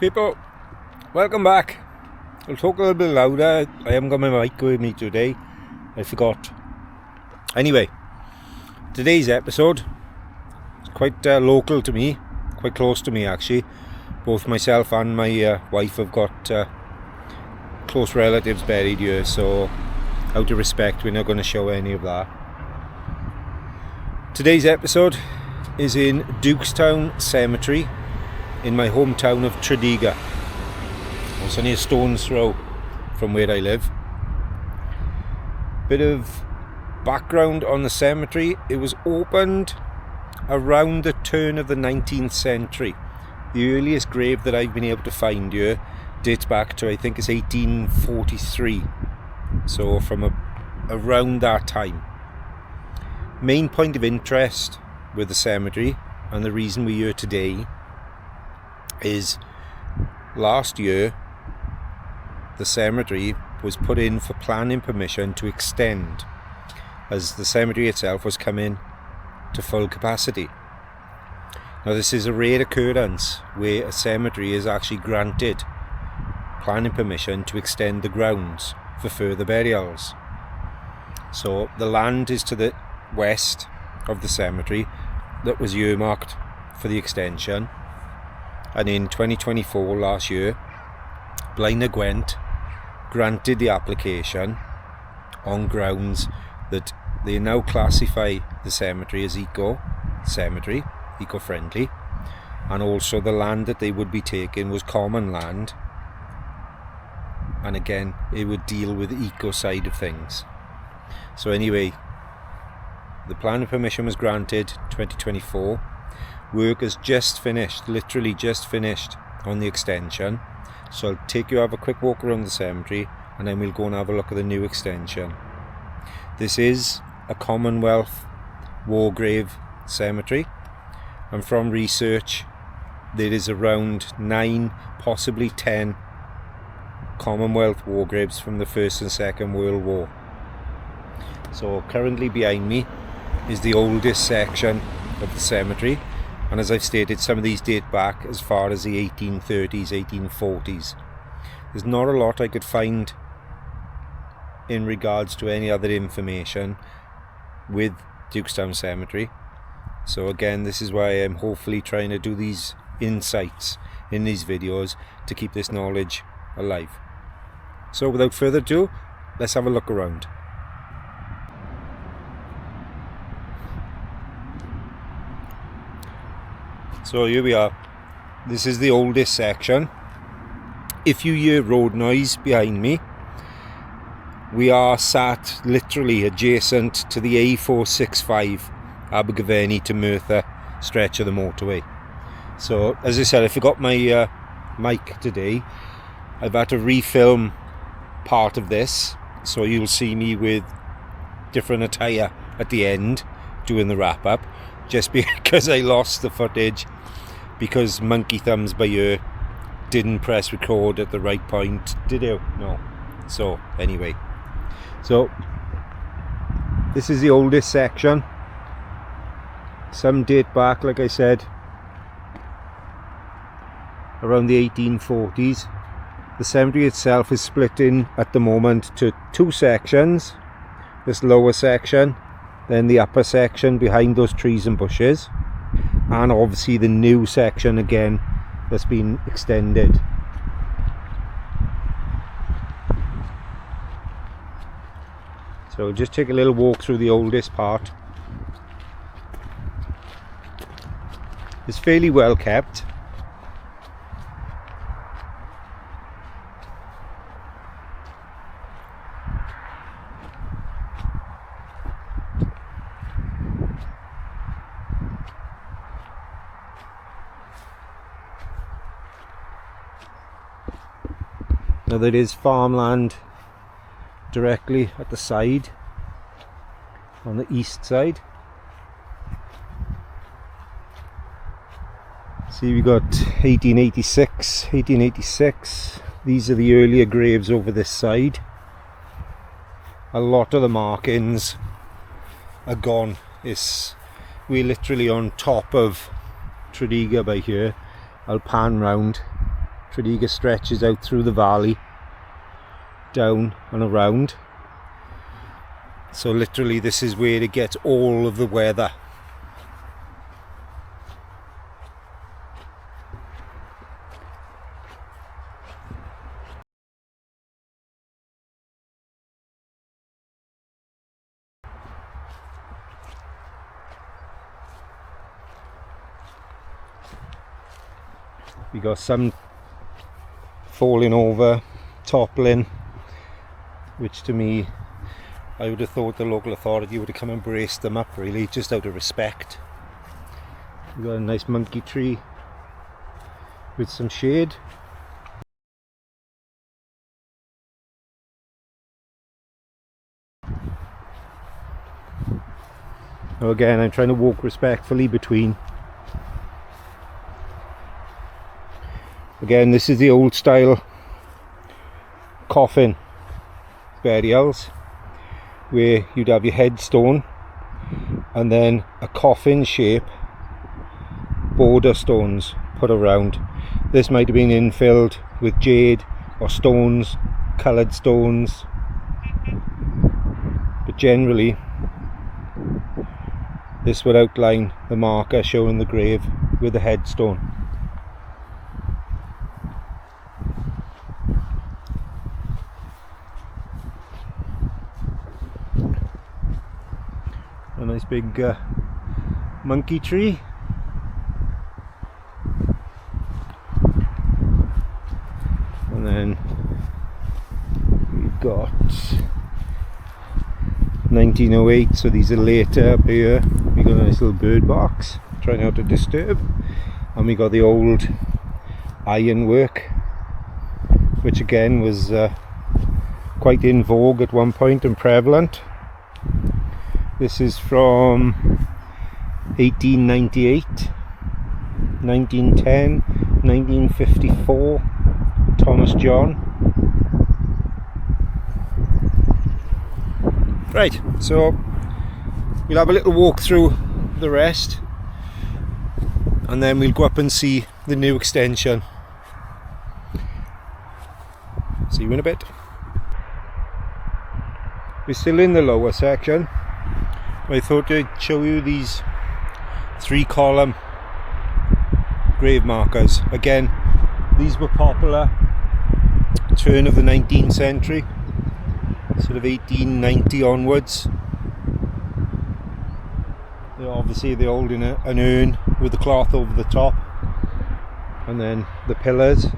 People, welcome back. I'll talk a little bit louder. I haven't got my mic with me today. I forgot. Anyway, today's episode is quite local to me, quite close to me actually. Both myself and my wife have got close relatives buried here, so out of respect we're not going to show any of that. Today's episode is in Duketsown Cemetery in my hometown of Tredegar. It's only a stone's throw from where I live. Bit of background on the cemetery. It was opened around the turn of the 19th century. The earliest grave that I've been able to find here dates back to, I think it's 1843. So from around that time. Main point of interest with the cemetery and the reason we're here today is last year the cemetery was put in for planning permission to extend as the cemetery itself was coming to full capacity. Now this is a rare occurrence where a cemetery is actually granted planning permission to extend the grounds for further burials. So the land is to the west of the cemetery that was earmarked for the extension, and in 2024 last year Blaenau Gwent granted the application on grounds that they now classify the cemetery as eco-cemetery, eco-friendly, and also the land that they would be taking was common land, and again it would deal with the eco side of things. So anyway, the planning permission was granted 2024. Work has just finished, literally just finished on the extension. So I'll take you have a quick walk around the cemetery and then we'll go and have a look at the new extension. This is a Commonwealth war grave cemetery, and from research there is around 9, possibly 10 Commonwealth war graves from the First and Second World War. So currently behind me is the oldest section of the cemetery, and as I've stated, some of these date back as far as the 1830s, 1840s. There's not a lot I could find in regards to any other information with Duketsown Cemetery. So again, this is why I'm hopefully trying to do these insights in these videos to keep this knowledge alive. So without further ado, let's have a look around. So here we are. This is the oldest section. If you hear road noise behind me, we are sat literally adjacent to the A465 Abergavenny to Merthyr stretch of the motorway. So as I said, I forgot my mic today. I've had to refilm part of this, so you'll see me with different attire at the end doing the wrap up, just because I lost the footage because Monkey Thumbs by here didn't press record at the right point. Did you? No. So anyway, so this is the oldest section. Some date back, like I said, around the 1840s. The cemetery itself is split in at the moment to two sections. This lower section, then the upper section behind those trees and bushes, and obviously the new section again that's been extended. So just take a little walk through the oldest part. It's fairly well kept. Now there is farmland directly at the side, on the east side. See, we got 1886. These are the earlier graves over this side. A lot of the markings are gone. We're literally on top of Tredegar by here. I'll pan round Tredegar stretches out through the valley, down and around. So literally this is where it gets all of the weather. We got some falling over, toppling, which to me, I would have thought the local authority would have come and braced them up really, just out of respect. We got a nice monkey tree with some shade. Now again, I'm trying to walk respectfully between. Again, this is the old style coffin burials, where you'd have your headstone and then a coffin shape border stones put around. This might have been infilled with jade or stones, coloured stones, but generally this would outline the marker showing the grave with the headstone. A nice big monkey tree. And then we've got 1908, so these are later up here. We got a nice little bird box, trying not to disturb. And we got the old ironwork, which again was quite in vogue at one point and prevalent. This is from 1898, 1910, 1954, Thomas John. Right, so we'll have a little walk through the rest and then we'll go up and see the new extension. See you in a bit. We're still in the lower section. I thought I'd show you these 3-column grave markers. Again, these were popular turn of the 19th century, sort of 1890 onwards. Obviously they're holding an urn with the cloth over the top, and then the pillars.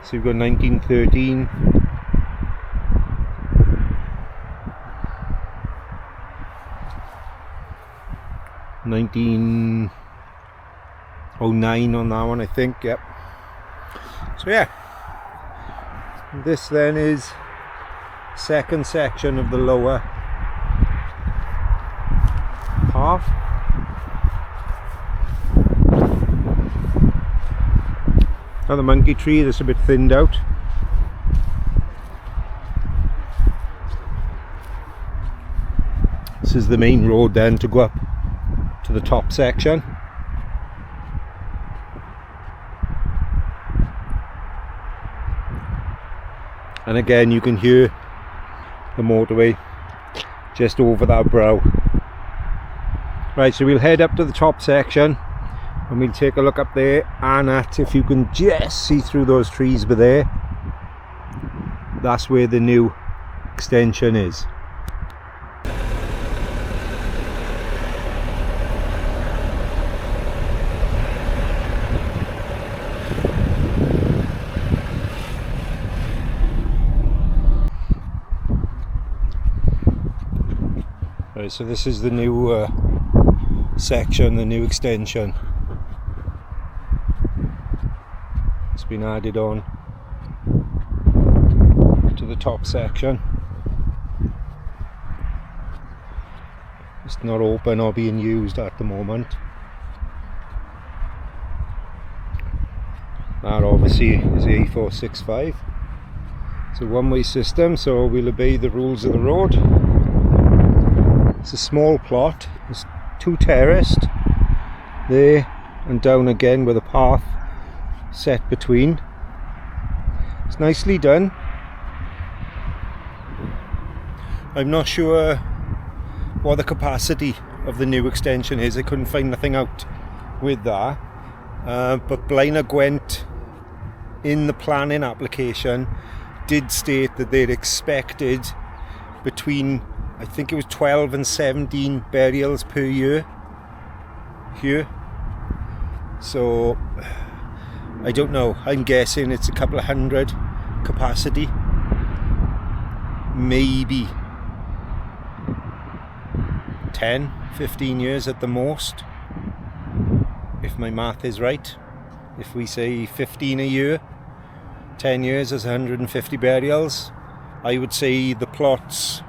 So you've got 1913, 1909 on that one, I think. Yep. So yeah, this then is second section of the lower half. Now the monkey tree that's a bit thinned out. This is the main road then to go up to the top section. And again you can hear the motorway just over that brow. Right, so we'll head up to the top section and we'll take a look up there, and at, if you can just see through those trees by there, that's where the new extension is. Right, so this is the new section, the new extension. It's been added on to the top section. It's not open or being used at the moment. That obviously is the A465. It's a one-way system, so we'll obey the rules of the road. It's a small plot, it's two terraced there and down again with a path set between. It's nicely done. I'm not sure what the capacity of the new extension is. I couldn't find nothing out with that, but Blaenau Gwent in the planning application did state that they'd expected between, I think it was 12 and 17 burials per year here. So I don't know, I'm guessing it's a couple of hundred capacity, maybe 10, 15 years at the most, if my math is right. If we say 15 a year, 10 years is 150 burials. I would say the plots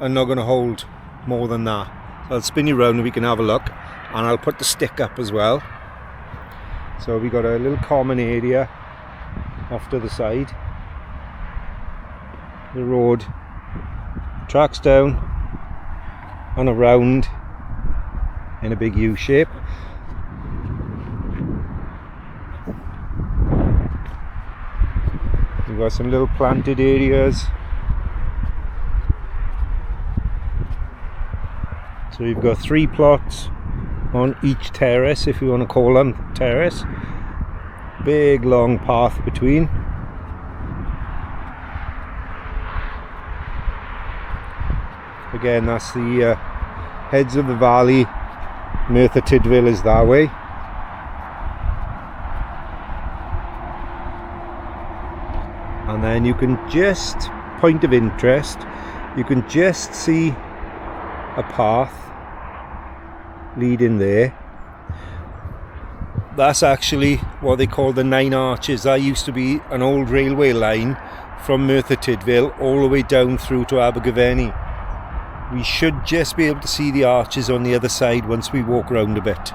are not going to hold more than that. So I'll spin you around and we can have a look, and I'll put the stick up as well. So we got a little common area off to the side. The road tracks down and around in a big U shape. We've got some little planted areas. So we've got 3 plots on each terrace, if you want to call them terrace. Big long path between. Again, that's the heads of the valley. Merthyr Tydfil is that way. And then you can just, point of interest, you can just see a path leading there. That's actually what they call the 9 Arches. That used to be an old railway line from Merthyr Tydfil all the way down through to Abergavenny. We should just be able to see the arches on the other side once we walk round a bit.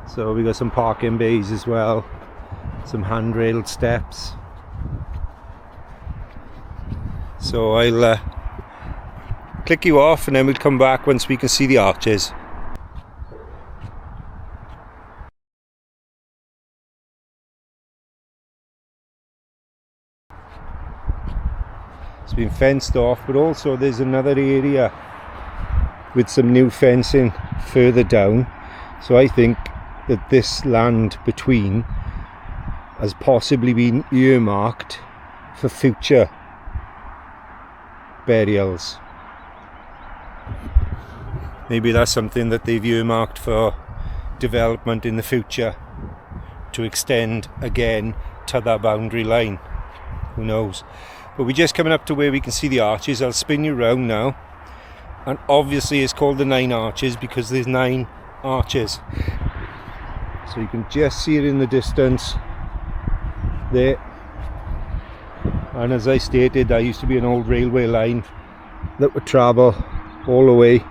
So we got some parking bays as well, some handrailed steps. So I'll click you off and then we'll come back once we can see the arches. It's been fenced off, but also there's another area with some new fencing further down. So I think that this land between has possibly been earmarked for future burials. Maybe that's something that they've earmarked for development in the future, to extend again to that boundary line. Who knows? But we're just coming up to where we can see the arches. I'll spin you round now, and obviously it's called the 9 Arches because there's 9 arches. So you can just see it in the distance there. And as I stated, there used to be an old railway line that would travel all the way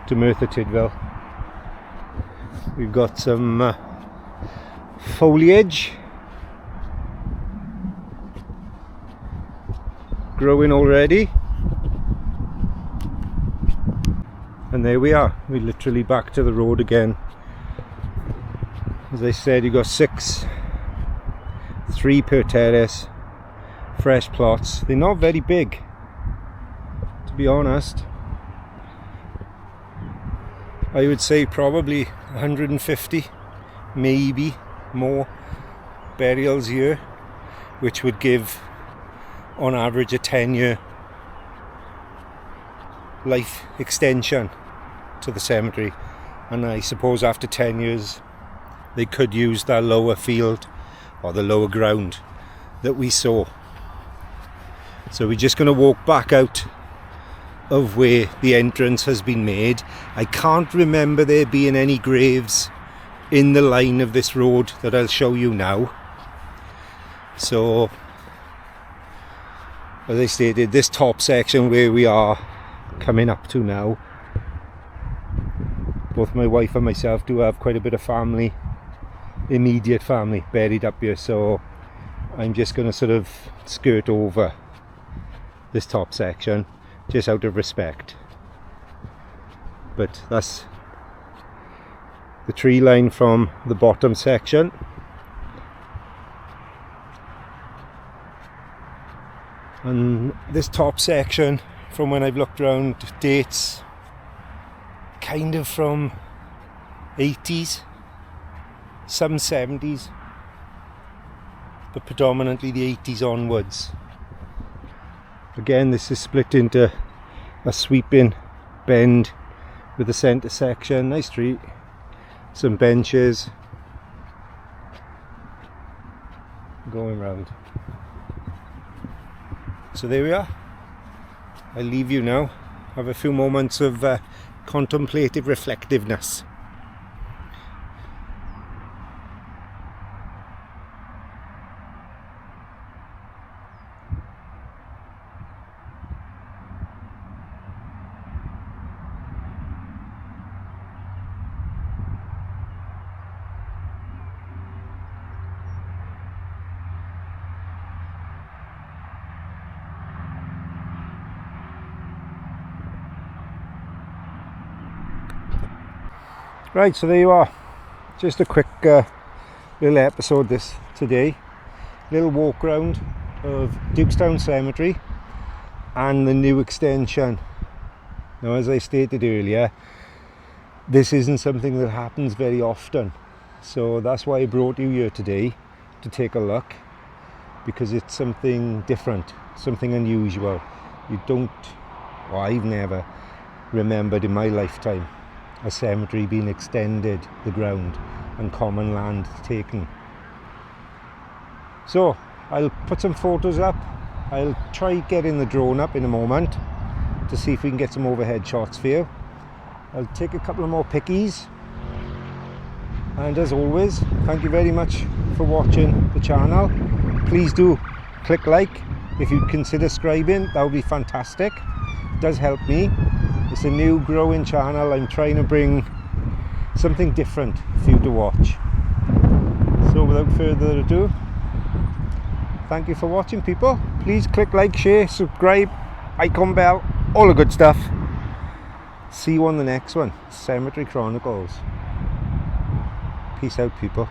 to Merthyr Tydfil. We've got some foliage growing already, and there we are. We're literally back to the road again. As I said, you got 6, 3 per terrace, fresh plots. They're not very big, to be honest. I would say probably 150, maybe more burials here, which would give on average a 10-year life extension to the cemetery. And I suppose after 10 years they could use that lower field or the lower ground that we saw. So we're just going to walk back out of where the entrance has been made. I can't remember there being any graves in the line of this road that I'll show you now. So as I stated, this top section where we are coming up to now, both my wife and myself do have quite a bit of family, immediate family, buried up here. So I'm just going to sort of skirt over this top section just out of respect. But that's the tree line from the bottom section. And this top section, from when I've looked around, dates kind of from 80s, some 70s, but predominantly the 80s onwards. Again, this is split into a sweeping bend with the centre section. Nice tree, some benches going round. So there we are. I'll leave you now. Have a few moments of contemplative reflectiveness. Right, so there you are. Just a quick little episode today. Little walk round of Duketsown Cemetery and the new extension. Now, as I stated earlier, this isn't something that happens very often. So that's why I brought you here today to take a look, because it's something different, something unusual. You don't, or I've never remembered in my lifetime a cemetery being extended the ground and common land taken. So I'll put some photos up. I'll try getting the drone up in a moment to see if we can get some overhead shots for you. I'll take a couple of more pickies, and as always, thank you very much for watching the channel. Please do click like. If you'd consider subscribing, that would be fantastic. It does help me. It's a new growing channel. I'm trying to bring something different for you to watch. So without further ado, thank you for watching, people. Please click like, share, subscribe, icon bell, all the good stuff. See you on the next one, Cemetery Chronicles. Peace out, people.